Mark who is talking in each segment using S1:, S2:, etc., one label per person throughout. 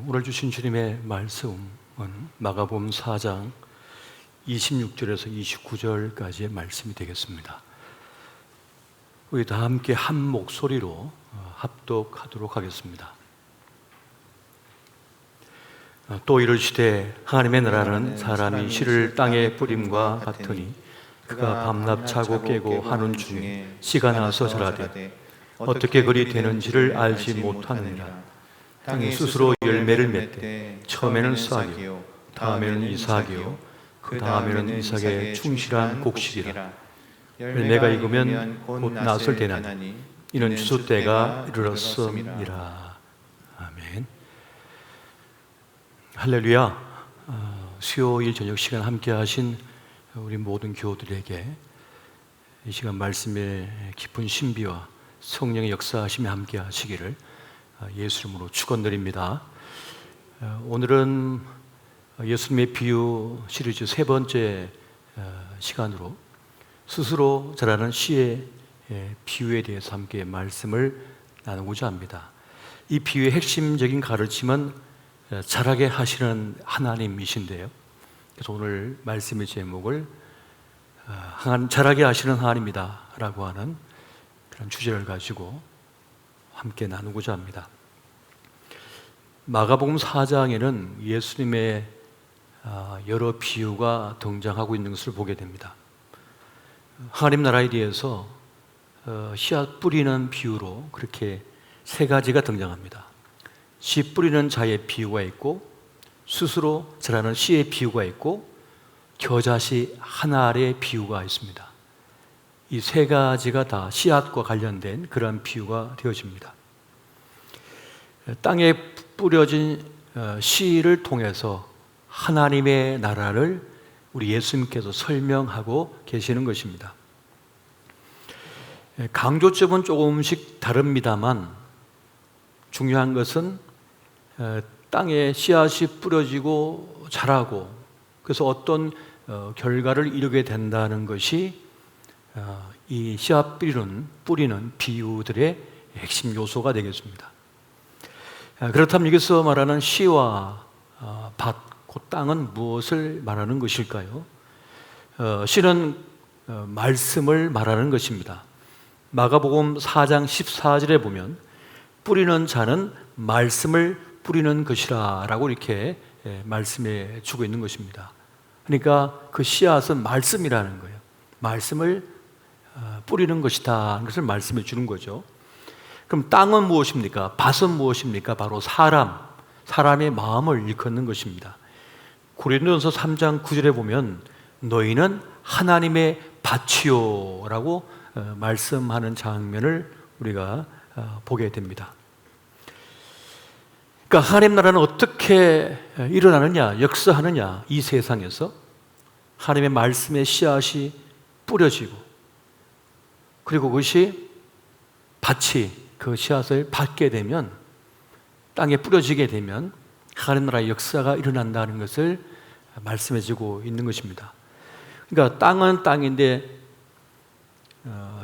S1: 오늘 주신 주님의 말씀은 마가복음 4장 26절에서 29절까지의 말씀이 되겠습니다. 우리 다 함께 한 목소리로 합독하도록 하겠습니다. 또 이르시되 하나님의 나라는 사람이 씨를 땅에 뿌림과 같으니 그가 밤낮 자고 깨고 하는 중에 씨가 나서 자라되 어떻게 그리 되는지를 알지 못하느니라. 땅이 스스로 열매를 맺되 처음에는 싹이요 다음에는 이삭이요 그 다음에는 이삭의 충실한 곡식이라. 열매가 익으면 곧 낫을 대나니 이는 추수 때가 이르렀음이라. 아멘. 할렐루야. 수요일 저녁 시간 함께 하신 우리 모든 교우들에게 이 시간 말씀의 깊은 신비와 성령의 역사하심에 함께 하시기를 예수 이름으로 축원드립니다. 오늘은 예수님의 비유 시리즈 세 번째 시간으로 스스로 자라는 씨의 비유에 대해서 함께 말씀을 나누고자 합니다. 이 비유의 핵심적인 가르침은 자라게 하시는 하나님이신데요. 그래서 오늘 말씀의 제목을 자라게 하시는 하나님이다 라고 하는 그런 주제를 가지고 함께 나누고자 합니다. 마가복음 4장에는 예수님의 여러 비유가 등장하고 있는 것을 보게 됩니다. 하나님 나라에 대해서 씨앗 뿌리는 비유로 그렇게 세 가지가 등장합니다. 씨 뿌리는 자의 비유가 있고, 스스로 자라는 씨의 비유가 있고, 겨자씨 한 알의 비유가 있습니다. 이 세 가지가 다 씨앗과 관련된 그러한 비유가 되어집니다. 땅에 뿌려진 씨를 통해서 하나님의 나라를 우리 예수님께서 설명하고 계시는 것입니다. 강조점은 조금씩 다릅니다만 중요한 것은 땅에 씨앗이 뿌려지고 자라고 그래서 어떤 결과를 이루게 된다는 것이 이 씨앗 뿌리는 비유들의 핵심 요소가 되겠습니다. 그렇다면 여기서 말하는 씨와 밭, 그 땅은 무엇을 말하는 것일까요? 씨는 말씀을 말하는 것입니다. 마가복음 4장 14절에 보면 뿌리는 자는 말씀을 뿌리는 것이라 라고 이렇게 말씀해 주고 있는 것입니다. 그러니까 그 씨앗은 말씀이라는 거예요. 말씀을 뿌리는 것이다. 그것을 말씀해 주는 거죠. 그럼 땅은 무엇입니까? 밭은 무엇입니까? 바로 사람의 마음을 일컫는 것입니다. 고린도전서 3장 9절에 보면 너희는 하나님의 밭이요 라고 말씀하는 장면을 우리가 보게 됩니다. 그러니까 하나님 나라는 어떻게 일어나느냐, 역사하느냐, 이 세상에서 하나님의 말씀의 씨앗이 뿌려지고 그리고 그것이 밭이 그 씨앗을 받게 되면 땅에 뿌려지게 되면 하나님 나라의 역사가 일어난다는 것을 말씀해 주고 있는 것입니다. 그러니까 땅은 땅인데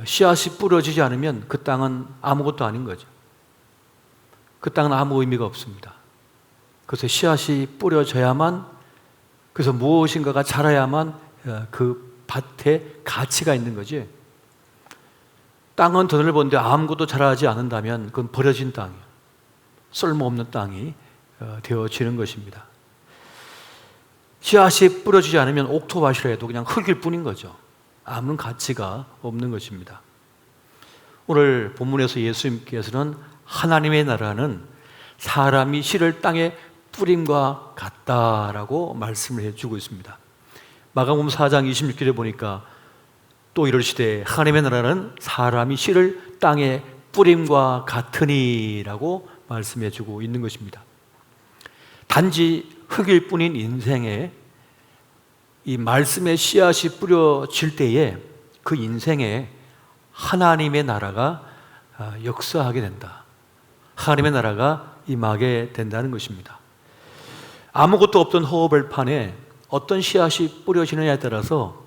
S1: 씨앗이 뿌려지지 않으면 그 땅은 아무것도 아닌 거죠. 그 땅은 아무 의미가 없습니다. 그래서 씨앗이 뿌려져야만, 그래서 무엇인가가 자라야만 그 밭에 가치가 있는 거지. 땅은 더 넓은데 아무것도 자라지 않는다면 그건 버려진 땅이에요. 쓸모없는 땅이 되어지는 것입니다. 씨앗이 뿌려지지 않으면 옥토밭이라 해도 그냥 흙일 뿐인 거죠. 아무런 가치가 없는 것입니다. 오늘 본문에서 예수님께서는 하나님의 나라는 사람이 씨를 땅에 뿌림과 같다라고 말씀을 해주고 있습니다. 마가복음 4장 26절에 보니까 또 이르시되 하나님의 나라는 사람이 씨를 땅에 뿌림과 같으니라고 말씀해 주고 있는 것입니다. 단지 흙일 뿐인 인생에 이 말씀의 씨앗이 뿌려질 때에 그 인생에 하나님의 나라가 역사하게 된다. 하나님의 나라가 임하게 된다는 것입니다. 아무것도 없던 허허벌판에 어떤 씨앗이 뿌려지느냐에 따라서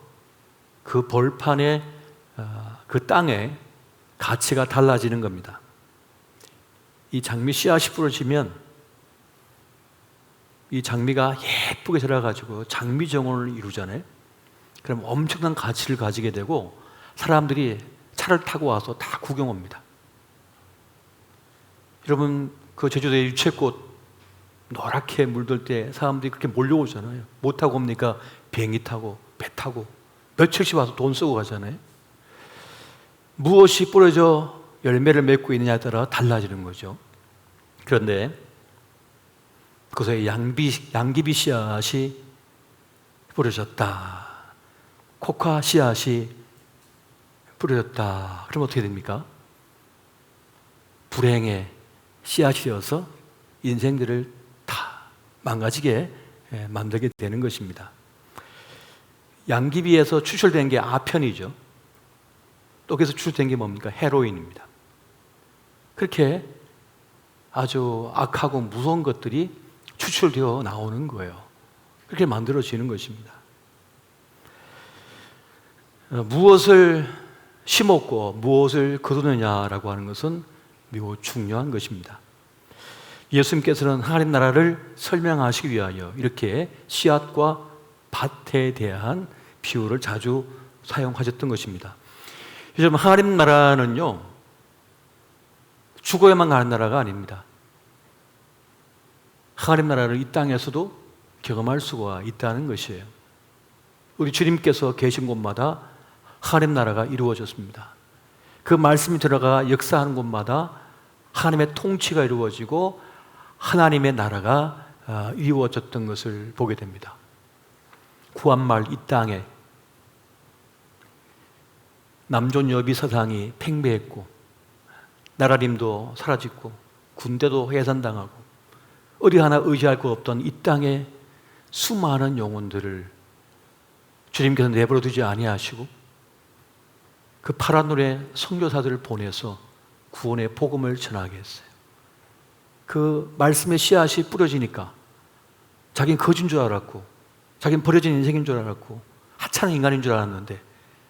S1: 그 벌판에 그 땅에 가치가 달라지는 겁니다. 이 장미 씨앗이 뿌려지면 이 장미가 예쁘게 자라가지고 장미정원을 이루잖아요. 그럼 엄청난 가치를 가지게 되고 사람들이 차를 타고 와서 다 구경 옵니다. 여러분, 그 제주도의 유채꽃 노랗게 물들 때 사람들이 그렇게 몰려오잖아요. 뭐 타고 옵니까? 비행기 타고, 배 타고 며칠씩 와서 돈 쓰고 가잖아요. 무엇이 뿌려져 열매를 맺고 있느냐에 따라 달라지는 거죠. 그런데 그것에 양귀비 씨앗이 뿌려졌다, 코카 씨앗이 뿌려졌다. 그럼 어떻게 됩니까? 불행의 씨앗이 되어서 인생들을 다 망가지게 만들게 되는 것입니다. 양귀비에서 추출된 게 아편이죠. 또 거기서 추출된 게 뭡니까? 헤로인입니다. 그렇게 아주 악하고 무서운 것들이 추출되어 나오는 거예요. 그렇게 만들어지는 것입니다. 무엇을 심었고 무엇을 거두느냐라고 하는 것은 매우 중요한 것입니다. 예수님께서는 하나님 나라를 설명하시기 위하여 이렇게 씨앗과 밭에 대한 비유를 자주 사용하셨던 것입니다. 요즘 하나님 나라는요, 죽어야만 가는 나라가 아닙니다. 하나님 나라를 이 땅에서도 경험할 수가 있다는 것이에요. 우리 주님께서 계신 곳마다 하나님 나라가 이루어졌습니다. 그 말씀이 들어가 역사하는 곳마다 하나님의 통치가 이루어지고 하나님의 나라가 이루어졌던 것을 보게 됩니다. 구한말 이 땅에 남존 여비 사상이 팽배했고 나라림도 사라지고 군대도 해산당하고 어디 하나 의지할 것 없던 이 땅에 수많은 영혼들을 주님께서 내버려 두지 아니하시고 그 파란 눈의 선교사들을 보내서 구원의 복음을 전하게 했어요. 그 말씀의 씨앗이 뿌려지니까 자기는 거진 줄 알았고 자기는 버려진 인생인 줄 알았고 하찮은 인간인 줄 알았는데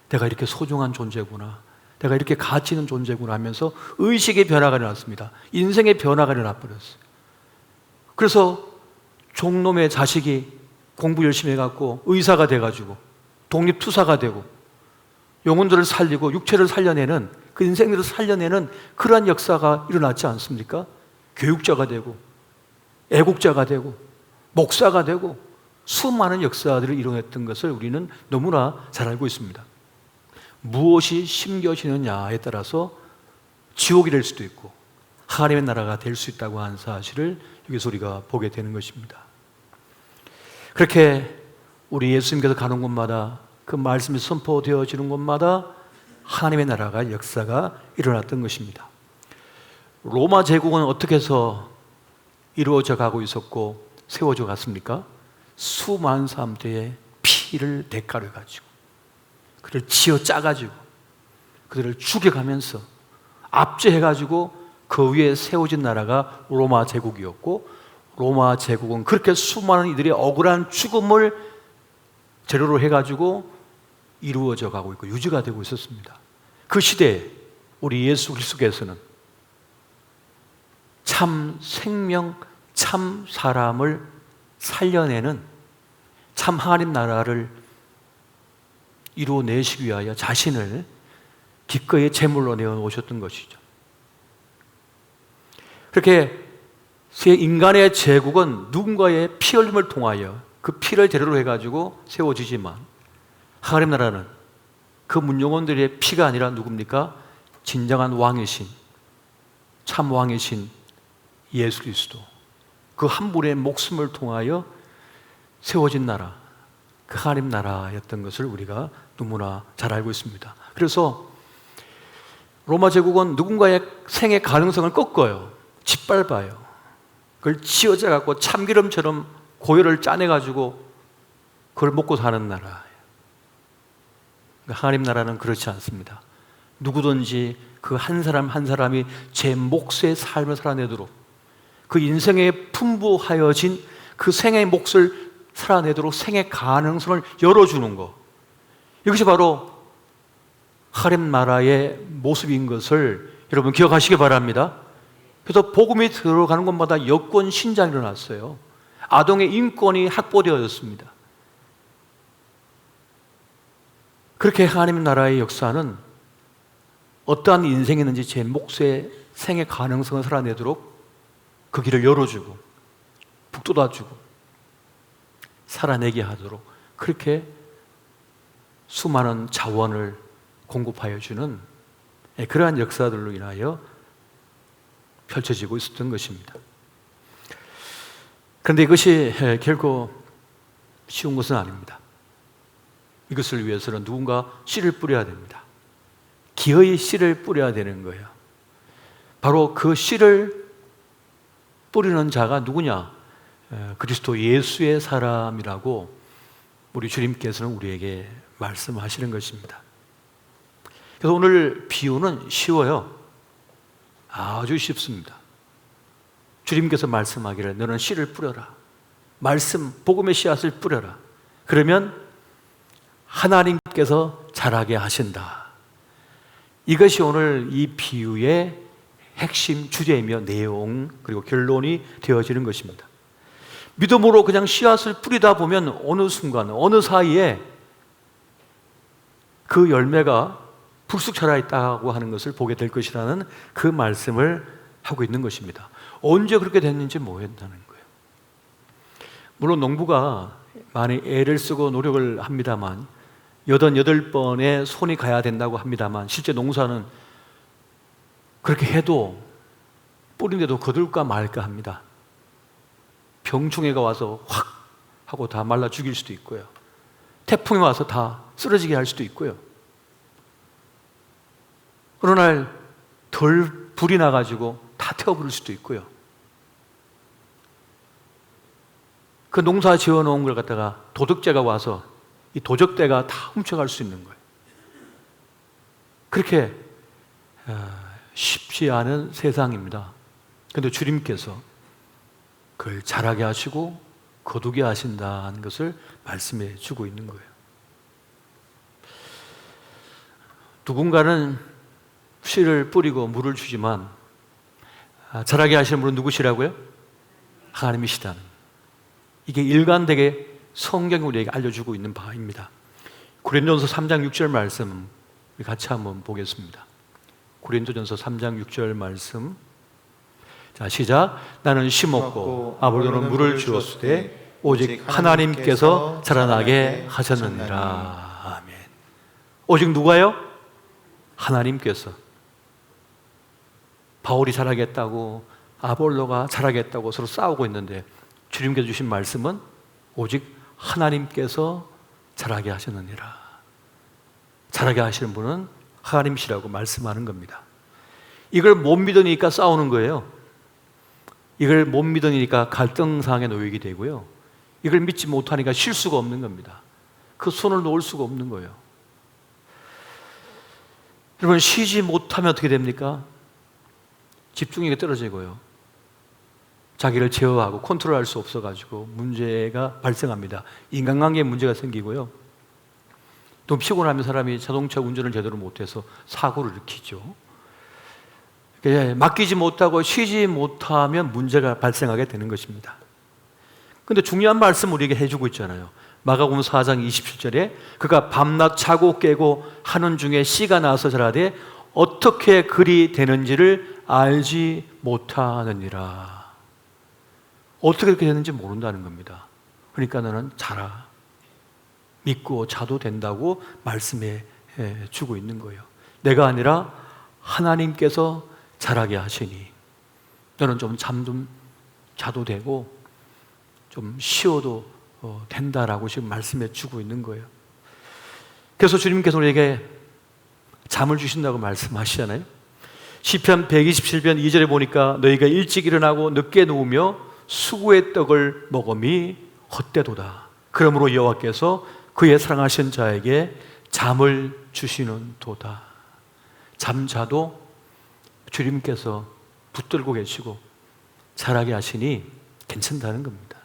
S1: 내가 이렇게 소중한 존재구나, 내가 이렇게 가치 있는 존재구나 하면서 의식의 변화가 일어났습니다. 인생의 변화가 일어나버렸어요. 그래서 종놈의 자식이 공부 열심히 해갖고 의사가 돼가지고 독립투사가 되고 영혼들을 살리고 육체를 살려내는, 그 인생들을 살려내는 그러한 역사가 일어났지 않습니까? 교육자가 되고 애국자가 되고 목사가 되고 수많은 역사들을 이뤄냈던 것을 우리는 너무나 잘 알고 있습니다. 무엇이 심겨지느냐에 따라서 지옥이 될 수도 있고 하나님의 나라가 될 수 있다고 하는 사실을 여기서 우리가 보게 되는 것입니다. 그렇게 우리 예수님께서 가는 곳마다 그 말씀이 선포되어지는 곳마다 하나님의 나라가 역사가 일어났던 것입니다. 로마 제국은 어떻게 해서 이루어져 가고 있었고 세워져 갔습니까? 수많은 사람들의 피를 대가로 가지고 그들을 쥐어 짜가지고 그들을 죽여가면서 압제해가지고 그 위에 세워진 나라가 로마 제국이었고, 로마 제국은 그렇게 수많은 이들의 억울한 죽음을 재료로 해가지고 이루어져 가고 있고 유지가 되고 있었습니다. 그 시대에 우리 예수 그리스도께서는 참 생명, 참 사람을 살려내는 참 하나님 나라를 이루어내시기 위하여 자신을 기꺼이 제물로 내어놓으셨던 것이죠. 그렇게 인간의 제국은 누군가의 피 흘림을 통하여 그 피를 재료로 해가지고 세워지지만 하나님 나라는 그 문영원들의 피가 아니라 누굽니까? 진정한 왕이신, 참 왕이신 예수 그리스도, 그 한 분의 목숨을 통하여 세워진 나라, 그 하나님 나라였던 것을 우리가 너무나 잘 알고 있습니다. 그래서 로마 제국은 누군가의 생의 가능성을 꺾어요. 짓밟아요. 그걸 쥐어짜갖고 참기름처럼 고열을 짜내가지고 그걸 먹고 사는 나라예요. 하나님 나라는 그렇지 않습니다. 누구든지 그 한 사람 한 사람이 제 몫의 삶을 살아내도록, 그 인생에 풍부하여진 그 생의 몫을 살아내도록 생의 가능성을 열어주는 것, 이것이 바로 하나님 나라의 모습인 것을 여러분 기억하시기 바랍니다. 그래서 복음이 들어가는 곳마다 여권 신장이 일어났어요. 아동의 인권이 확보되어졌습니다. 그렇게 하나님 나라의 역사는 어떠한 인생이든지 제 몫의 생의 가능성을 살아내도록 그 길을 열어주고 북돋아주고 살아내게 하도록 그렇게 수많은 자원을 공급하여 주는 그러한 역사들로 인하여 펼쳐지고 있었던 것입니다. 그런데 이것이 결코 쉬운 것은 아닙니다. 이것을 위해서는 누군가 씨를 뿌려야 됩니다. 기어이 씨를 뿌려야 되는 거예요. 바로 그 씨를 뿌리는 자가 누구냐? 그리스도 예수의 사람이라고 우리 주님께서는 우리에게 말씀하시는 것입니다. 그래서 오늘 비유는 쉬워요. 아주 쉽습니다. 주님께서 말씀하기를 너는 씨를 뿌려라. 말씀, 복음의 씨앗을 뿌려라. 그러면 하나님께서 자라게 하신다. 이것이 오늘 이 비유의 핵심 주제이며 내용 그리고 결론이 되어지는 것입니다. 믿음으로 그냥 씨앗을 뿌리다 보면 어느 순간 어느 사이에 그 열매가 불쑥 자라 있다고 하는 것을 보게 될 것이라는 그 말씀을 하고 있는 것입니다. 언제 그렇게 됐는지 모른다는 거예요. 물론 농부가 많이 애를 쓰고 노력을 합니다만 88번의 손이 가야 된다고 합니다만 실제 농사는 그렇게 해도 뿌린데도 거둘까 말까 합니다. 병충해가 와서 확 하고 다 말라 죽일 수도 있고요. 태풍이 와서 다 쓰러지게 할 수도 있고요. 어느 날 덜 불이 나가지고 다 태워버릴 수도 있고요. 그 농사 지어놓은 걸 갖다가 도둑제가 와서 이 도적대가 다 훔쳐갈 수 있는 거예요. 그렇게 쉽지 않은 세상입니다. 그런데 주님께서 그걸 자라게 하시고 거두게 하신다는 것을 말씀해 주고 있는 거예요. 누군가는 씨를 뿌리고 물을 주지만 자라게 하시는 분은 누구시라고요? 하나님이시다는, 이게 일관되게 성경이 우리에게 알려주고 있는 바입니다. 고린도전서 3장 6절 말씀 같이 한번 보겠습니다. 고린도전서 3장 6절 말씀. 자, 시작. 나는 심었고 아볼로는 물을 주었으되 오직 하나님께서 자라나게 하셨느니라. 아멘. 오직 누가요? 하나님께서. 바울이 자라겠다고 아볼로가 자라겠다고 서로 싸우고 있는데 주님께서 주신 말씀은 오직 하나님께서 자라게 하셨느니라. 자라게 하시는 분은 하나님이시라고 말씀하는 겁니다. 이걸 못 믿으니까 싸우는 거예요. 이걸 못 믿으니까 갈등상에 놓이게 되고요. 이걸 믿지 못하니까 쉴 수가 없는 겁니다. 그 손을 놓을 수가 없는 거예요. 여러분, 쉬지 못하면 어떻게 됩니까? 집중력이 떨어지고요. 자기를 제어하고 컨트롤할 수 없어가지고 문제가 발생합니다. 인간관계에 문제가 생기고요. 또 피곤하면 사람이 자동차 운전을 제대로 못해서 사고를 일으키죠. 맡기지 못하고 쉬지 못하면 문제가 발생하게 되는 것입니다. 그런데 중요한 말씀 우리에게 해주고 있잖아요. 마가복음 4장 27절에 그가 밤낮 자고 깨고 하는 중에 씨가 나서 자라되 어떻게 그리 되는지를 알지 못하느니라. 어떻게 그렇게 되는지 모른다는 겁니다. 그러니까 너는 자라. 믿고 자도 된다고 말씀해 주고 있는 거예요. 내가 아니라 하나님께서 자라게 하시니 너는 좀 잠 좀 자도 되고 좀 쉬어도 된다라고 지금 말씀해 주고 있는 거예요. 그래서 주님께서 우리에게 잠을 주신다고 말씀하시잖아요. 시편 127편 2절에 보니까 너희가 일찍 일어나고 늦게 누우며 수고의 떡을 먹음이 헛되도다. 그러므로 여호와께서 그의 사랑하신 자에게 잠을 주시는 도다. 잠자도 주님께서 붙들고 계시고 자라게 하시니 괜찮다는 겁니다.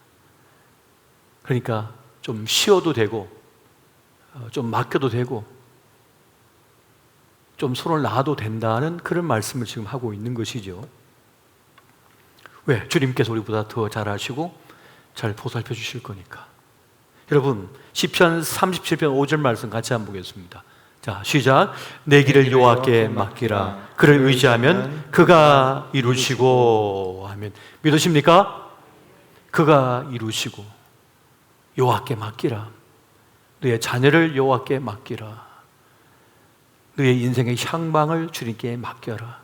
S1: 그러니까 좀 쉬어도 되고 좀 맡겨도 되고 좀 손을 놔도 된다는 그런 말씀을 지금 하고 있는 것이죠. 왜? 주님께서 우리보다 더 잘하시고 잘 보살펴 주실 거니까. 여러분, 시편 37편 5절 말씀 같이 한번 보겠습니다. 자, 시작. 내 길을 여호와께 맡기라. 그를 의지하면 그가 이루시고. 아멘. 믿으십니까? 그가 이루시고. 여호와께 맡기라. 너의 자녀를 여호와께 맡기라. 너의 인생의 향방을 주님께 맡겨라.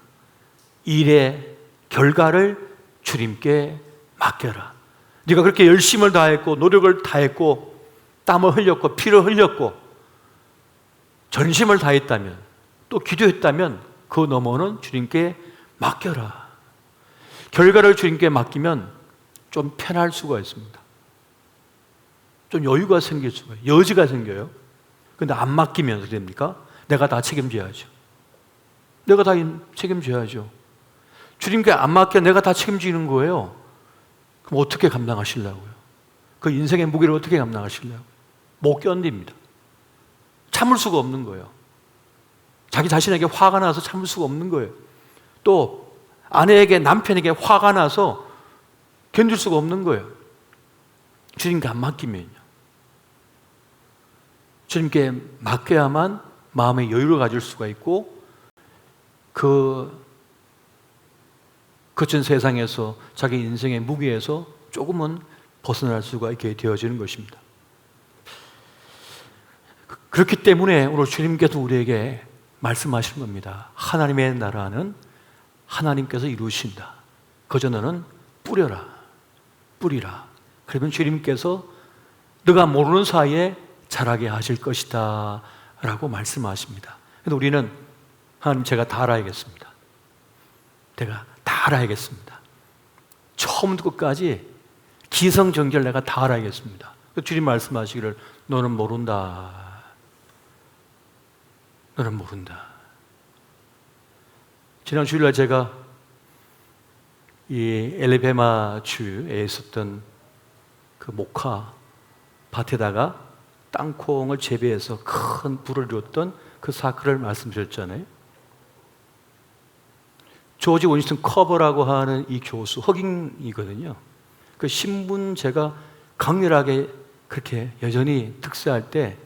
S1: 일의 결과를 주님께 맡겨라. 네가 그렇게 열심을 다했고 노력을 다했고 땀을 흘렸고 피를 흘렸고 전심을 다했다면 또 기도했다면 그 너머는 주님께 맡겨라. 결과를 주님께 맡기면 좀 편할 수가 있습니다. 좀 여유가 생길 수가 있어요. 여지가 생겨요. 근데 안 맡기면 어떻게 됩니까? 내가 다 책임져야죠. 내가 다 책임져야죠. 주님께 안 맡겨 내가 다 책임지는 거예요. 그럼 어떻게 감당하시려고요? 그 인생의 무게를 어떻게 감당하시려고요? 못 견딥니다. 참을 수가 없는 거예요. 자기 자신에게 화가 나서 참을 수가 없는 거예요. 또 아내에게 남편에게 화가 나서 견딜 수가 없는 거예요. 주님께 안 맡기면요. 주님께 맡겨야만 마음의 여유를 가질 수가 있고 그 거친 세상에서 자기 인생의 무게에서 조금은 벗어날 수가 있게 되어지는 것입니다. 그렇기 때문에 오늘 주님께서 우리에게 말씀하시는 겁니다. 하나님의 나라는 하나님께서 이루신다. 그저 너는 뿌리라. 그러면 주님께서 너가 모르는 사이에 자라게 하실 것이다 라고 말씀하십니다. 근데 우리는 하나님 제가 다 알아야겠습니다. 내가 다 알아야겠습니다. 처음부터 끝까지 기성정결 내가 다 알아야겠습니다. 주님 말씀하시기를 너는 모른다. 지난 주일날 제가 이 엘리베마 주에 있었던 그 목화 밭에다가 땅콩을 재배해서 큰 부를 이뤘던 그 사건을 말씀드렸잖아요. 조지 윈스턴 커버라고 하는 이 교수, 흑인이거든요. 그 신분 제가 강렬하게 그렇게 여전히 특사할 때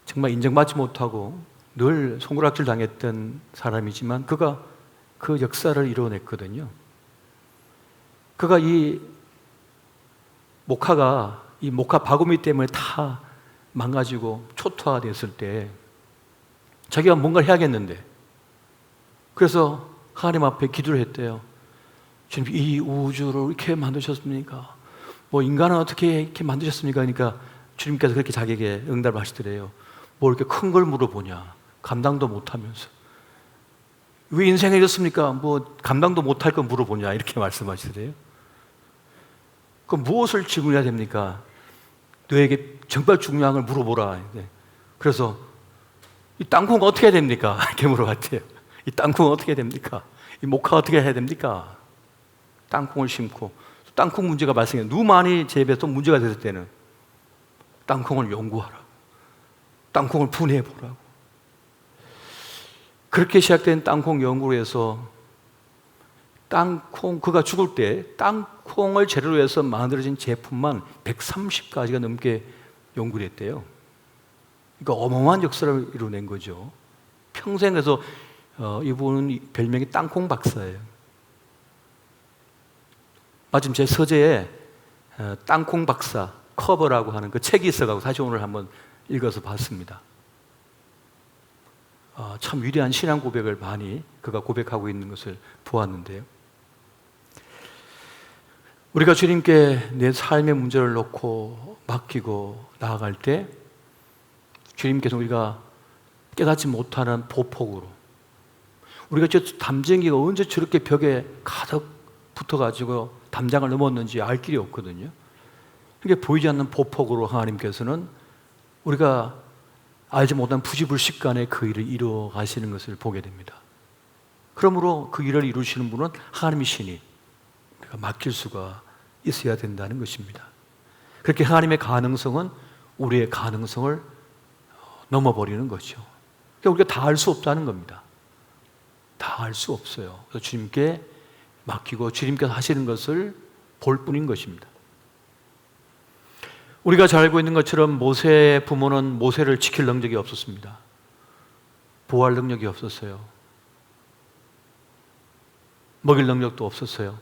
S1: 정말 인정받지 못하고 늘 손가락질 당했던 사람이지만 그가 그 역사를 이뤄냈거든요. 그가 이 목화가 이 목화 바구미 때문에 다 망가지고 초토화됐을 때 자기가 뭔가를 해야겠는데 그래서 하나님 앞에 기도를 했대요. 주님, 이 우주를 이렇게 만드셨습니까? 뭐 인간은 어떻게 이렇게 만드셨습니까? 그러니까 주님께서 그렇게 자기에게 응답을 하시더래요. 뭐 이렇게 큰 걸 물어보냐? 감당도 못하면서. 왜 인생이 이렇습니까? 뭐 감당도 못할 거 물어보냐? 이렇게 말씀하시더래요. 그럼 무엇을 질문해야 됩니까? 너에게 정말 중요한 걸 물어보라. 그래서 이 땅콩 어떻게 해야 됩니까? 이렇게 물어봤대요. 이 땅콩 어떻게 해야 됩니까? 이 목화 어떻게 해야 됩니까? 땅콩을 심고 땅콩 문제가 발생해. 너무 많이 재배해서 문제가 됐을 때는 땅콩을 연구하라고. 땅콩을 분해해보라고. 그렇게 시작된 땅콩 연구를 해서 그가 죽을 때 땅콩을 재료로 해서 만들어진 제품만 130가지가 넘게 연구를 했대요. 그러니까 어마어마한 역사를 이뤄낸 거죠. 평생에서 이분은 별명이 땅콩 박사예요. 마침 제 서재에 땅콩 박사 커버라고 하는 그 책이 있어가지고 사실 오늘 한번 읽어서 봤습니다. 참 위대한 신앙 고백을 많이 그가 고백하고 있는 것을 보았는데요. 우리가 주님께 내 삶의 문제를 놓고 맡기고 나아갈 때 주님께서 우리가 깨닫지 못하는 보폭으로 우리가 저 담쟁이가 언제 저렇게 벽에 가득 붙어가지고 담장을 넘었는지 알 길이 없거든요. 그게 보이지 않는 보폭으로 하나님께서는 우리가 알지 못한 부지불식간에 그 일을 이루어 가시는 것을 보게 됩니다. 그러므로 그 일을 이루시는 분은 하나님이시니 우리가 맡길 수가 있어야 된다는 것입니다. 그렇게 하나님의 가능성은 우리의 가능성을 넘어버리는 거죠. 그러니까 우리가 다 알 수 없다는 겁니다. 다 알 수 없어요. 그래서 주님께 맡기고 주님께서 하시는 것을 볼 뿐인 것입니다. 우리가 잘 알고 있는 것처럼 모세의 부모는 모세를 지킬 능력이 없었습니다. 보호할 능력이 없었어요. 먹일 능력도 없었어요.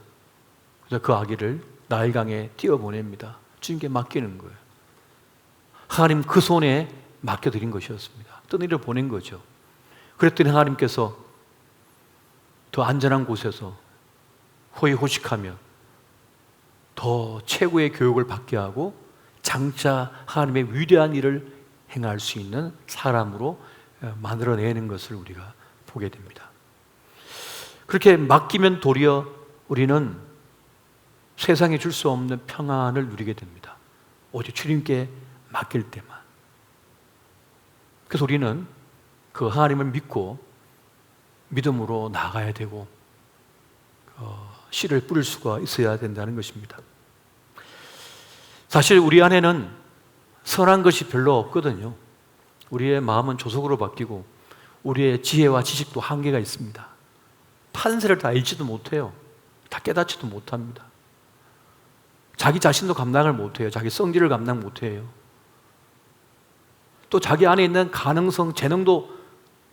S1: 그래서 그 아기를 나일강에 띄워보냅니다. 주님께 맡기는 거예요. 하나님 그 손에 맡겨드린 것이었습니다. 떠내려 보낸 거죠. 그랬더니 하나님께서 더 안전한 곳에서 호의호식하며 더 최고의 교육을 받게 하고 장차 하나님의 위대한 일을 행할 수 있는 사람으로 만들어내는 것을 우리가 보게 됩니다. 그렇게 맡기면 도리어 우리는 세상에 줄 수 없는 평안을 누리게 됩니다. 오직 주님께 맡길 때만. 그래서 우리는 그 하나님을 믿고 믿음으로 나아가야 되고 씨를 뿌릴 수가 있어야 된다는 것입니다. 사실 우리 안에는 선한 것이 별로 없거든요. 우리의 마음은 조속으로 바뀌고 우리의 지혜와 지식도 한계가 있습니다. 판세를 다 읽지도 못해요. 다 깨닫지도 못합니다. 자기 자신도 감당을 못해요. 자기 성질을 감당 못해요. 또 자기 안에 있는 가능성, 재능도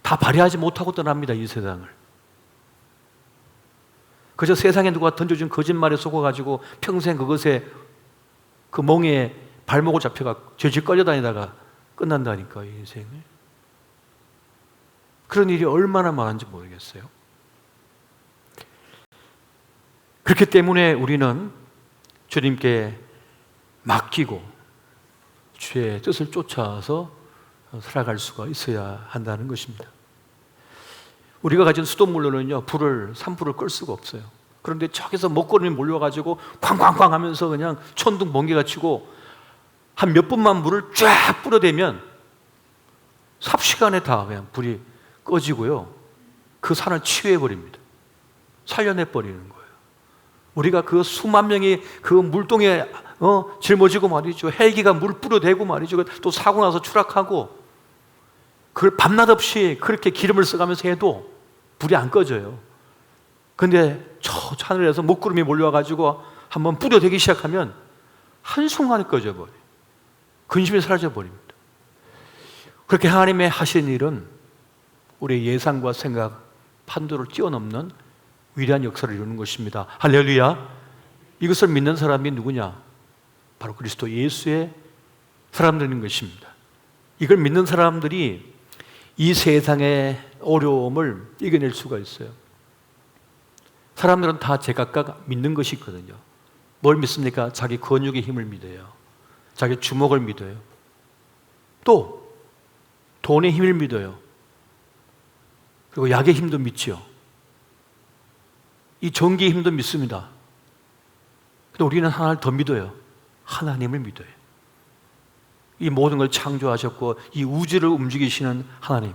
S1: 다 발휘하지 못하고 떠납니다. 이 세상을. 그저 세상에 누가 던져준 거짓말에 속아가지고 평생 그것에 그 멍에 발목을 잡혀가 질질 다니다가 끝난다니까, 이 인생을. 그런 일이 얼마나 많은지 모르겠어요. 그렇기 때문에 우리는 주님께 맡기고 주의 뜻을 쫓아서 살아갈 수가 있어야 한다는 것입니다. 우리가 가진 수돗물로는요, 산불을 끌 수가 없어요. 그런데 저기서 먹구름이 몰려가지고 쾅쾅쾅 하면서 그냥 천둥 번개가 치고 한 몇 분만 물을 쫙 뿌려대면 삽시간에 다 그냥 불이 꺼지고요. 그 산을 치유해버립니다. 살려내버리는 거예요. 우리가 그 수만 명이 그 물동에 짊어지고 말이죠. 헬기가 물 뿌려대고 말이죠. 또 사고 나서 추락하고 그걸 밤낮 없이 그렇게 기름을 써가면서 해도 불이 안 꺼져요. 근데 저 하늘에서 먹구름이 몰려와가지고 한번 뿌려대기 시작하면 한순간에 꺼져버려요. 근심이 사라져버립니다. 그렇게 하나님의 하신 일은 우리의 예상과 생각, 판도를 뛰어넘는 위대한 역사를 이루는 것입니다. 할렐루야. 이것을 믿는 사람이 누구냐? 바로 그리스도 예수의 사람들인 것입니다. 이걸 믿는 사람들이 이 세상의 어려움을 이겨낼 수가 있어요. 사람들은 다 제각각 믿는 것이 있거든요. 뭘 믿습니까? 자기 근육의 힘을 믿어요. 자기 주먹을 믿어요. 또 돈의 힘을 믿어요. 그리고 약의 힘도 믿지요. 이 전기의 힘도 믿습니다. 근데 우리는 하나를 더 믿어요. 하나님을 믿어요. 이 모든 걸 창조하셨고 이 우주를 움직이시는 하나님,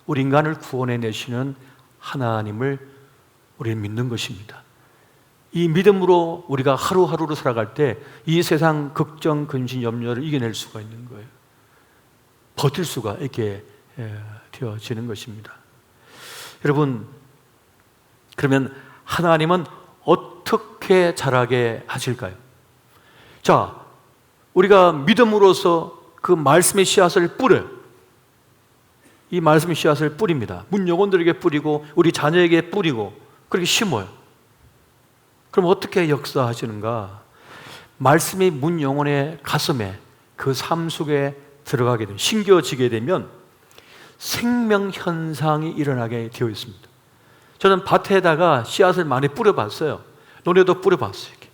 S1: 우리 인간을 구원해내시는 하나님을 우리는 믿는 것입니다. 이 믿음으로 우리가 하루하루를 살아갈 때 이 세상 걱정, 근심, 염려를 이겨낼 수가 있는 거예요. 버틸 수가 있게 되어지는 것입니다. 여러분, 그러면 하나님은 어떻게 자라게 하실까요? 자, 우리가 믿음으로써 그 말씀의 씨앗을 뿌려요. 이 말씀의 씨앗을 뿌립니다. 문 영혼들에게 뿌리고 우리 자녀에게 뿌리고 그렇게 심어요. 그럼 어떻게 역사하시는가? 말씀이 문 영혼의 가슴에 그 삶 속에 들어가게 되면, 심겨지게 되면 생명 현상이 일어나게 되어 있습니다. 저는 밭에다가 씨앗을 많이 뿌려봤어요. 논에도 뿌려봤어요. 이렇게.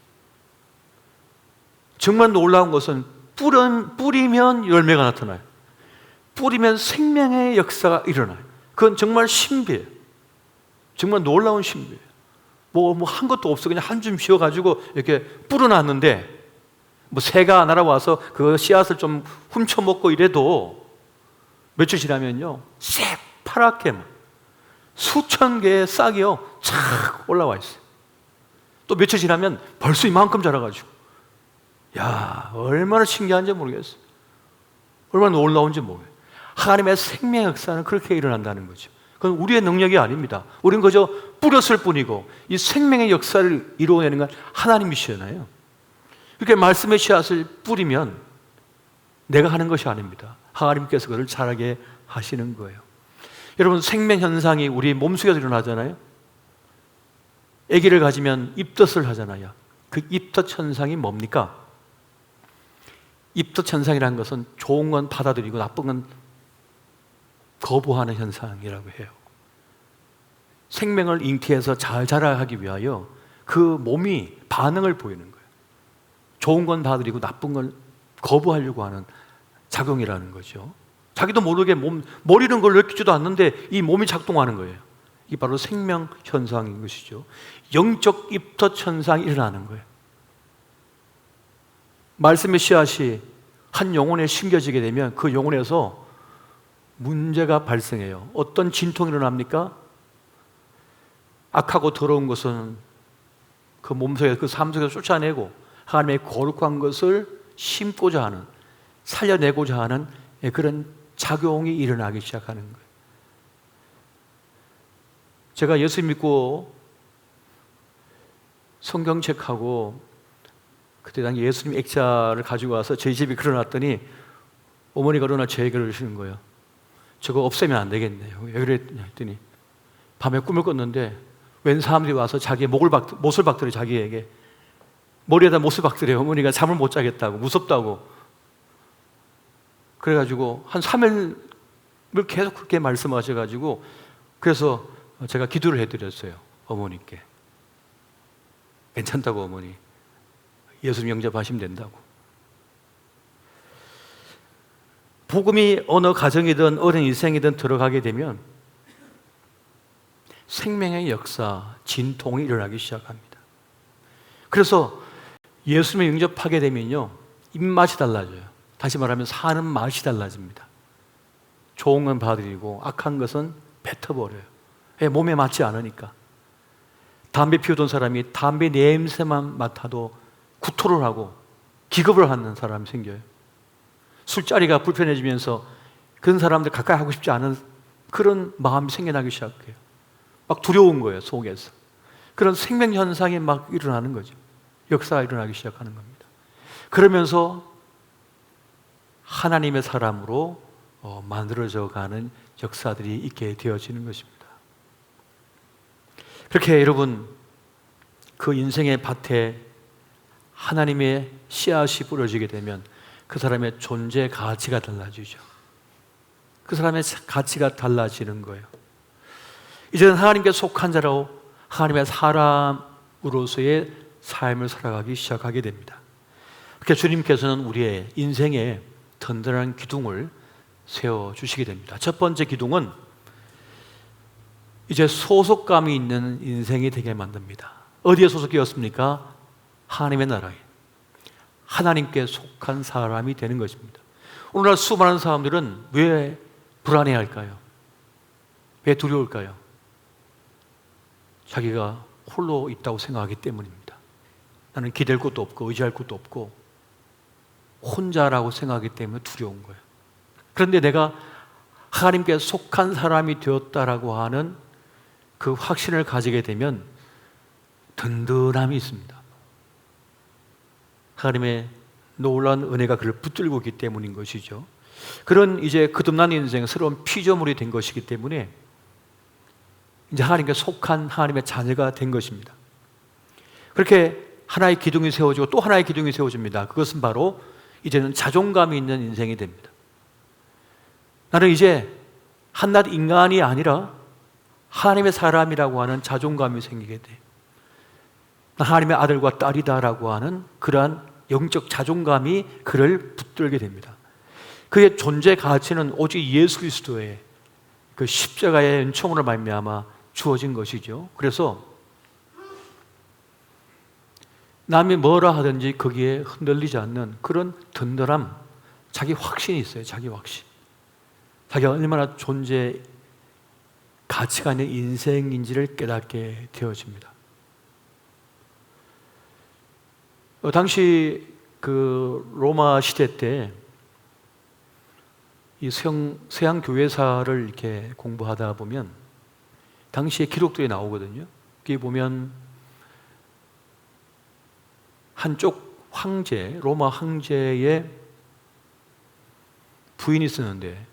S1: 정말 놀라운 것은 뿌리면 열매가 나타나요. 뿌리면 생명의 역사가 일어나요. 그건 정말 신비해요. 정말 놀라운 신비예요. 뭐 한 것도 없어. 그냥 한 줌 씌워가지고 이렇게 뿌려놨는데 뭐 새가 날아와서 그 씨앗을 좀 훔쳐먹고 이래도 며칠 지나면요, 새파랗게 수천 개의 싹이요 착 올라와 있어요. 또 며칠 지나면 벌써 이만큼 자라가지고, 야, 얼마나 신기한지 모르겠어요. 얼마나 놀라운지 모르겠어요. 하나님의 생명 역사는 그렇게 일어난다는 거죠. 그건 우리의 능력이 아닙니다. 우리는 그저 뿌렸을 뿐이고 이 생명의 역사를 이루어내는 건 하나님이시잖아요. 이렇게 말씀의 씨앗을 뿌리면 내가 하는 것이 아닙니다. 하나님께서 그를 자라게 하시는 거예요. 여러분, 생명 현상이 우리 몸속에서 일어나잖아요. 아기를 가지면 입덧을 하잖아요. 그 입덧 현상이 뭡니까? 입덧 현상이라는 것은 좋은 건 받아들이고 나쁜 건 거부하는 현상이라고 해요. 생명을 잉태해서 잘 자라하기 위하여 그 몸이 반응을 보이는 거예요. 좋은 건 받아들이고 나쁜 걸 거부하려고 하는 작용이라는 거죠. 자기도 모르게 머리는 걸 느끼지도 않는데 이 몸이 작동하는 거예요. 이게 바로 생명 현상인 것이죠. 영적 입덧 현상이 일어나는 거예요. 말씀의 씨앗이 한 영혼에 심겨지게 되면 그 영혼에서 문제가 발생해요. 어떤 진통이 일어납니까? 악하고 더러운 것은 그 몸속에, 그 삶 속에서 쫓아내고 하나님의 거룩한 것을 심고자 하는, 살려내고자 하는 그런 작용이 일어나기 시작하는 거예요. 제가 예수 믿고 성경책하고 그때 당시 예수님 액자를 가지고 와서 저희 집에 걸어놨더니 어머니가 그러나 저에게 그러시는 거예요. 저거 없애면 안 되겠네요. 왜 그랬냐 했더니 밤에 꿈을 꿨는데 웬 사람들이 와서 자기의 못을 박더래. 자기에게 머리에다 못을 박더래요. 어머니가 잠을 못 자겠다고, 무섭다고. 그래가지고 한 3일을 계속 그렇게 말씀하셔가지고 그래서 제가 기도를 해드렸어요. 어머니께. 괜찮다고, 어머니. 예수님 영접하시면 된다고. 복음이 어느 가정이든 어린 인생이든 들어가게 되면 생명의 역사, 진통이 일어나기 시작합니다. 그래서 예수님을 영접하게 되면요, 입맛이 달라져요. 다시 말하면 사는 맛이 달라집니다. 좋은 건 받아들이고 악한 것은 뱉어버려요. 왜? 몸에 맞지 않으니까. 담배 피우던 사람이 담배 냄새만 맡아도 구토를 하고 기겁을 하는 사람이 생겨요. 술자리가 불편해지면서 그런 사람들 가까이 하고 싶지 않은 그런 마음이 생겨나기 시작해요. 막 두려운 거예요, 속에서. 그런 생명 현상이 막 일어나는 거죠. 역사가 일어나기 시작하는 겁니다. 그러면서 하나님의 사람으로 만들어져 가는 역사들이 있게 되어지는 것입니다. 그렇게 여러분, 그 인생의 밭에 하나님의 씨앗이 뿌려지게 되면 그 사람의 존재 가치가 달라지죠. 그 사람의 가치가 달라지는 거예요. 이제는 하나님께 속한 자로 하나님의 사람으로서의 삶을 살아가기 시작하게 됩니다. 그렇게 주님께서는 우리의 인생에 든든한 기둥을 세워주시게 됩니다. 첫 번째 기둥은 이제 소속감이 있는 인생이 되게 만듭니다. 어디에 소속되었습니까? 하나님의 나라에. 하나님께 속한 사람이 되는 것입니다. 오늘날 수많은 사람들은 왜 불안해할까요? 왜 두려울까요? 자기가 홀로 있다고 생각하기 때문입니다. 나는 기댈 곳도 없고 의지할 곳도 없고 혼자라고 생각하기 때문에 두려운 거예요. 그런데 내가 하나님께 속한 사람이 되었다라고 하는 그 확신을 가지게 되면 든든함이 있습니다. 하나님의 놀라운 은혜가 그를 붙들고 있기 때문인 것이죠. 그런 이제 거듭난 인생, 새로운 피조물이 된 것이기 때문에 이제 하나님께 속한 하나님의 자녀가 된 것입니다. 그렇게 하나의 기둥이 세워지고 또 하나의 기둥이 세워집니다. 그것은 바로 이제는 자존감이 있는 인생이 됩니다. 나는 이제 한낱 인간이 아니라 하나님의 사람이라고 하는 자존감이 생기게 돼요. 하나님의 아들과 딸이다라고 하는 그러한 영적 자존감이 그를 붙들게 됩니다. 그의 존재 가치는 오직 예수 그리스도의 그 십자가의 은총으로 말미암아 주어진 것이죠. 그래서 남이 뭐라 하든지 거기에 흔들리지 않는 그런 든든함, 자기 확신이 있어요. 자기 확신. 자기가 얼마나 존재 가치가 있는 인생인지를 깨닫게 되어집니다. 당시 그 로마 시대 때 이 서양 교회사를 이렇게 공부하다 보면 당시에 기록들이 나오거든요. 거기 보면 한쪽 황제, 로마 황제의 부인이 있었는데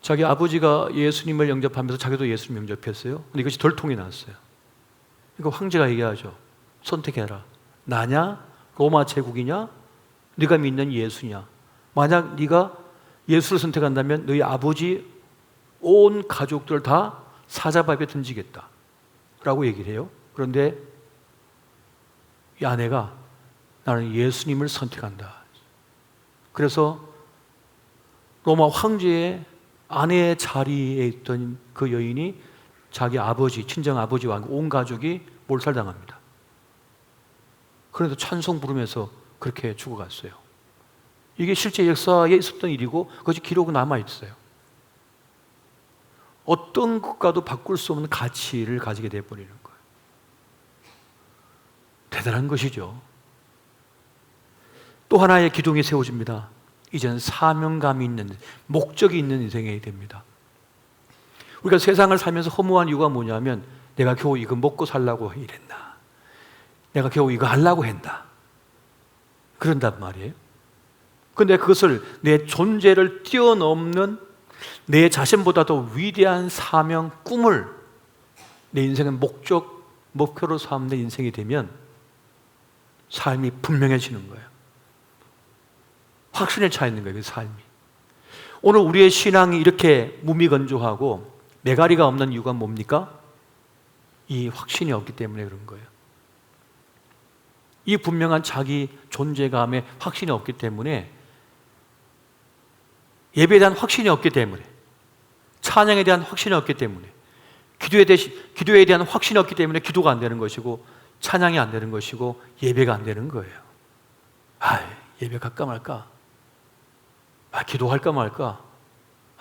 S1: 자기 아버지가 예수님을 영접하면서 자기도 예수님 영접했어요. 근데 이것이 덜통이 났어요. 그러니까 황제가 얘기하죠. 선택해라. 나냐? 로마 제국이냐? 네가 믿는 예수냐? 만약 네가 예수를 선택한다면 너희 아버지 온 가족들 다 사자밥에 던지겠다 라고 얘기를 해요. 그런데 이 아내가 나는 예수님을 선택한다. 그래서 로마 황제의 아내의 자리에 있던 그 여인이 자기 아버지, 친정 아버지와 온 가족이 몰살당합니다. 그래도 찬송 부르면서 그렇게 죽어갔어요. 이게 실제 역사에 있었던 일이고 그것이 기록은 남아있어요. 어떤 것과도 바꿀 수 없는 가치를 가지게 되어버리는 거예요. 대단한 것이죠. 또 하나의 기둥이 세워집니다. 이제는 사명감이 있는, 목적이 있는 인생이 됩니다. 우리가 세상을 살면서 허무한 이유가 뭐냐면 내가 겨우 이거 먹고 살라고 이랬나, 내가 겨우 이거 하려고 했나, 그런단 말이에요. 그런데 그것을 내 존재를 뛰어넘는 내 자신보다 더 위대한 사명, 꿈을 내 인생의 목적, 목표로 삼는 인생이 되면 삶이 분명해지는 거예요. 확신에 차 있는 거예요, 그 삶이. 오늘 우리의 신앙이 이렇게 무미건조하고 매가리가 없는 이유가 뭡니까? 이 확신이 없기 때문에 그런 거예요. 이 분명한 자기 존재감에 확신이 없기 때문에, 예배에 대한 확신이 없기 때문에, 찬양에 대한 확신이 없기 때문에, 기도에 대한 확신이 없기 때문에 기도가 안 되는 것이고 찬양이 안 되는 것이고 예배가 안 되는 거예요. 예배 갈까 말까? 기도할까 말까?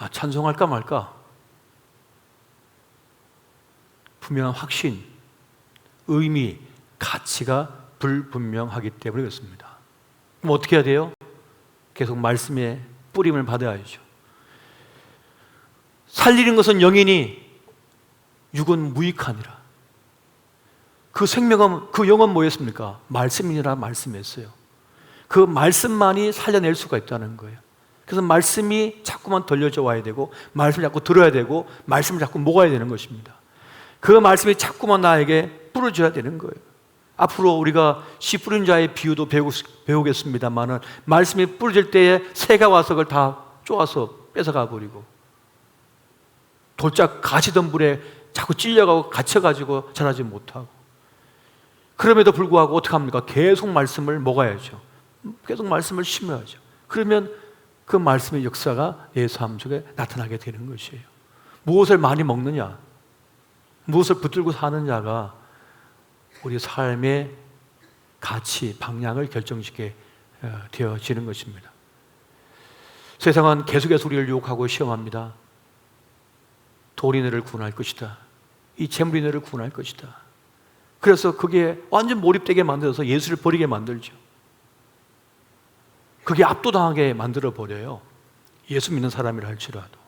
S1: 찬송할까 말까? 분명한 확신, 의미, 가치가 불분명하기 때문에 그렇습니다. 그럼 어떻게 해야 돼요? 계속 말씀의 뿌림을 받아야죠. 살리는 것은 영이니 육은 무익하니라. 그 생명은, 그 영은 뭐였습니까? 말씀이니라 말씀했어요. 그 말씀만이 살려낼 수가 있다는 거예요. 그래서 말씀이 자꾸만 들려져 와야 되고, 말씀을 자꾸 들어야 되고, 말씀을 자꾸 먹어야 되는 것입니다. 그 말씀이 자꾸만 나에게 뿌려져야 되는 거예요. 앞으로 우리가 씨 뿌린 자의 비유도 배우겠습니다만은, 말씀이 뿌려질 때에 새가 와서 그걸 다 쪼아서 뺏어가 버리고, 돌짝 가시덤불에 자꾸 찔려가고 갇혀가지고 자라지 못하고, 그럼에도 불구하고 어떻게 합니까? 계속 말씀을 먹어야죠. 계속 말씀을 심어야죠. 그러면 그 말씀의 역사가 내 삶 속에 나타나게 되는 것이에요. 무엇을 많이 먹느냐, 무엇을 붙들고 사느냐가 우리 삶의 가치, 방향을 결정짓게 되어지는 것입니다. 세상은 계속해서 우리를 유혹하고 시험합니다. 돌이 너를 구원할 것이다, 이 재물이 너를 구원할 것이다. 그래서 그게 완전 몰입되게 만들어서 예수를 버리게 만들죠. 그게 압도당하게 만들어버려요. 예수 믿는 사람이라 할지라도.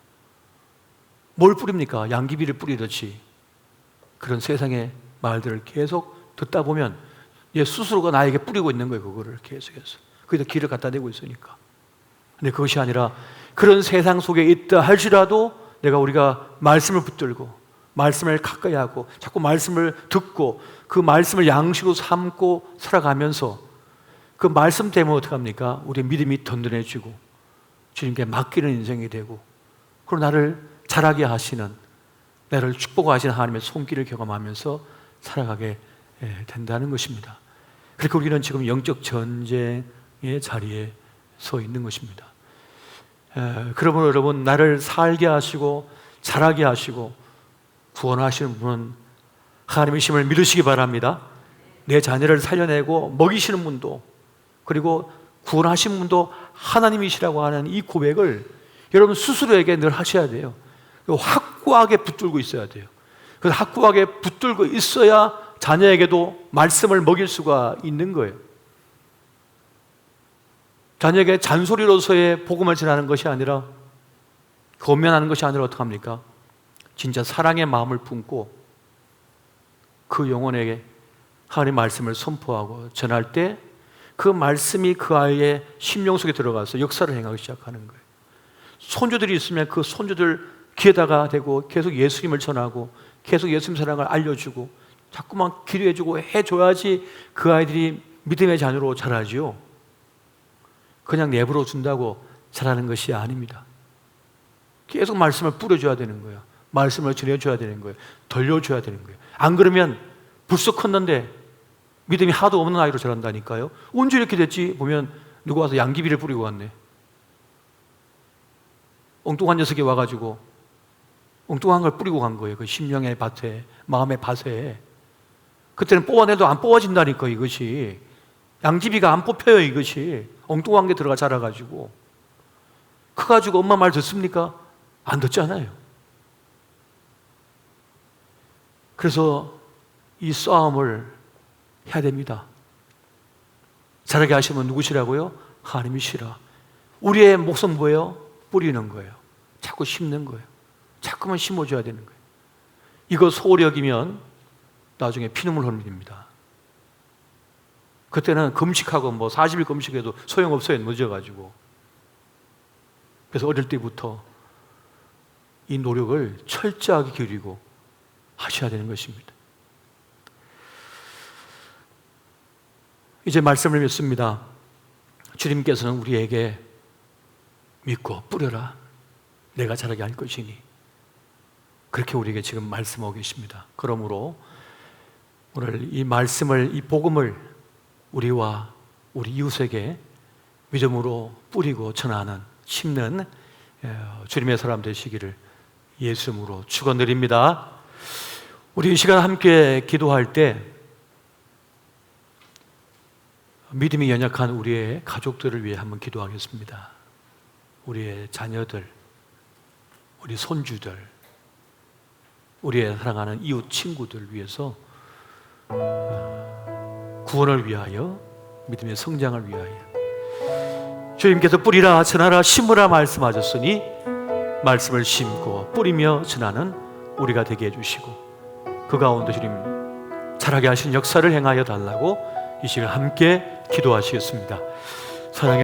S1: 뭘 뿌립니까? 양귀비를 뿌리듯이 그런 세상의 말들을 계속 듣다 보면 얘 스스로가 나에게 뿌리고 있는 거예요. 그거를 계속해서. 거기다 길을 갖다 대고 있으니까. 근데 그것이 아니라 그런 세상 속에 있다 할지라도 우리가 말씀을 붙들고 말씀을 가까이 하고 자꾸 말씀을 듣고 그 말씀을 양식으로 삼고 살아가면서 그 말씀 때문에 어떻게 합니까? 우리의 믿음이 든든해지고 주님께 맡기는 인생이 되고, 그리고 나를 자라게 하시는, 나를 축복하시는 하나님의 손길을 경험하면서 살아가게 된다는 것입니다. 그렇게 우리는 지금 영적 전쟁의 자리에 서 있는 것입니다. 그러므로 여러분, 나를 살게 하시고 자라게 하시고 구원하시는 분은 하나님의 힘을 믿으시기 바랍니다. 내 자녀를 살려내고 먹이시는 분도, 그리고 구원하신 분도 하나님이시라고 하는 이 고백을 여러분 스스로에게 늘 하셔야 돼요. 확고하게 붙들고 있어야 돼요. 그래서 확고하게 붙들고 있어야 자녀에게도 말씀을 먹일 수가 있는 거예요. 자녀에게 잔소리로서의 복음을 전하는 것이 아니라, 권면하는 것이 아니라 어떻게 합니까? 진짜 사랑의 마음을 품고 그 영혼에게 하나님의 말씀을 선포하고 전할 때 그 말씀이 그 아이의 심령 속에 들어가서 역사를 행하기 시작하는 거예요. 손주들이 있으면 그 손주들 귀에다가 대고 계속 예수님을 전하고 계속 예수님 사랑을 알려주고 자꾸만 기도해주고 해줘야지 그 아이들이 믿음의 자녀로 자라지요. 그냥 내버려 준다고 자라는 것이 아닙니다. 계속 말씀을 뿌려줘야 되는 거예요. 말씀을 전해줘야 되는 거예요. 돌려줘야 되는 거예요. 안 그러면 불쑥 컸는데 믿음이 하도 없는 아이로 자란다니까요. 언제 이렇게 됐지? 보면 누가 와서 양귀비를 뿌리고 갔네. 엉뚱한 녀석이 와가지고 엉뚱한 걸 뿌리고 간 거예요. 그 심령의 밭에, 마음의 밭에. 그때는 뽑아내도 안 뽑아진다니까 이것이. 양귀비가 안 뽑혀요 이것이. 엉뚱한 게 들어가 자라가지고. 커가지고 엄마 말 듣습니까? 안 듣잖아요. 그래서 이 싸움을 해야 됩니다. 자라게 하시면 누구시라고요? 하나님이시라. 우리의 목숨 뭐예요? 뿌리는 거예요. 자꾸 심는 거예요. 자꾸만 심어줘야 되는 거예요. 이거 소홀히 여기면 나중에 피눈물 흘립니다. 그때는 금식하고 40일 금식해도 소용없어요. 늦어가지고. 그래서 어릴 때부터 이 노력을 철저하게 기울이고 하셔야 되는 것입니다. 이제 말씀을 믿습니다. 주님께서는 우리에게 믿고 뿌려라. 내가 자라게 할 것이니. 그렇게 우리에게 지금 말씀하고 계십니다. 그러므로 오늘 이 말씀을, 이 복음을 우리와 우리 이웃에게 믿음으로 뿌리고 전하는, 심는 주님의 사람 되시기를 예수 이름으로 축원드립니다. 우리 이 시간 함께 기도할 때 믿음이 연약한 우리의 가족들을 위해 한번 기도하겠습니다. 우리의 자녀들, 우리 손주들, 우리의 사랑하는 이웃 친구들 위해서 구원을 위하여, 믿음의 성장을 위하여 주님께서 뿌리라 전하라 심으라 말씀하셨으니 말씀을 심고 뿌리며 전하는 우리가 되게 해주시고 그 가운데 주님 자라게 하신 역사를 행하여 달라고 이 시간 함께 기도하시겠습니다. 사랑의